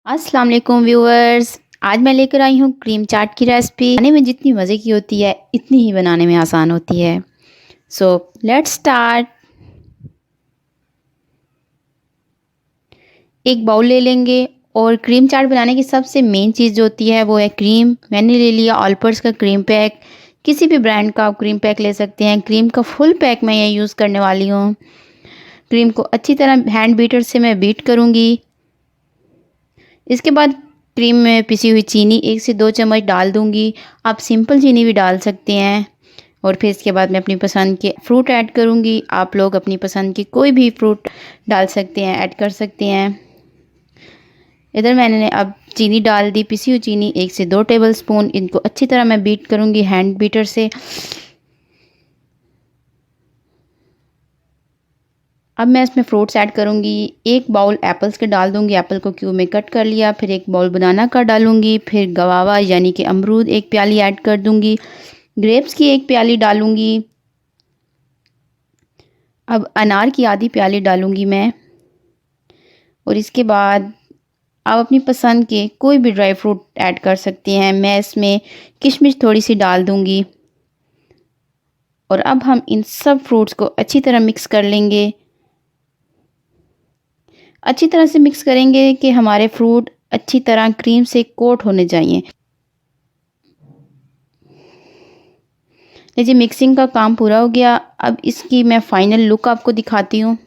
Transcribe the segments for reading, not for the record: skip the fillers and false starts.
अस्सलाम वालेकुम व्यूअर्स। आज मैं लेकर आई हूँ क्रीम चाट की रेसिपी। खाने में जितनी मज़े की होती है इतनी ही बनाने में आसान होती है। So let's start. एक बाउल ले लेंगे और क्रीम चाट बनाने की सबसे मेन चीज़ जो होती है वो है क्रीम। मैंने ले लिया ऑलपर्स का क्रीम पैक। किसी भी ब्रांड का आप क्रीम पैक ले सकते हैं। क्रीम का फुल पैक मैं ये यूज़ करने वाली हूँ। क्रीम को अच्छी तरह हैंड बीटर से मैं बीट करूँगी। इसके बाद क्रीम में पिसी हुई चीनी 1 से 2 चम्मच डाल दूँगी। आप सिंपल चीनी भी डाल सकते हैं। और फिर इसके बाद मैं अपनी पसंद के फ्रूट ऐड करूँगी। आप लोग अपनी पसंद की कोई भी फ्रूट डाल सकते हैं, ऐड कर सकते हैं। इधर मैंने अब चीनी डाल दी, पिसी हुई चीनी 1 से 2 टेबलस्पून। इनको अच्छी तरह मैं बीट करूँगी हैंड बीटर से। अब मैं इसमें फ्रूट्स ऐड करूँगी। 1 बाउल एप्पल्स के डाल दूँगी, एप्पल को क्यूब में कट कर लिया। फिर 1 बाउल बनाना का डालूँगी। फिर गवावा यानी कि अमरूद 1 प्याली ऐड कर दूँगी। ग्रेप्स की 1 प्याली डालूँगी। अब अनार की आधी प्याली डालूँगी मैं। और इसके बाद आप अपनी पसंद के कोई भी ड्राई फ्रूट ऐड कर सकते हैं। मैं इसमें किशमिश थोड़ी सी डाल दूँगी। और अब हम इन सब फ्रूट्स को अच्छी तरह मिक्स कर लेंगे। अच्छी तरह से मिक्स करेंगे कि हमारे फ्रूट अच्छी तरह क्रीम से कोट होने चाहिए। लीजिए मिक्सिंग का काम पूरा हो गया। अब इसकी मैं फाइनल लुक आपको दिखाती हूँ।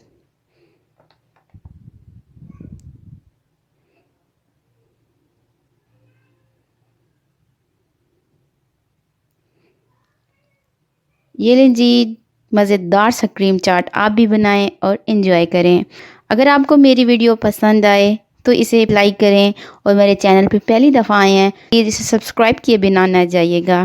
ये लीजिए मज़ेदार सा क्रीम चाट आप भी बनाएं और इन्जॉय करें। अगर आपको मेरी वीडियो पसंद आए तो इसे लाइक करें और मेरे चैनल पे पहली दफ़ा आए हैं प्लीज़ इसे सब्सक्राइब किए बिना ना जाइएगा।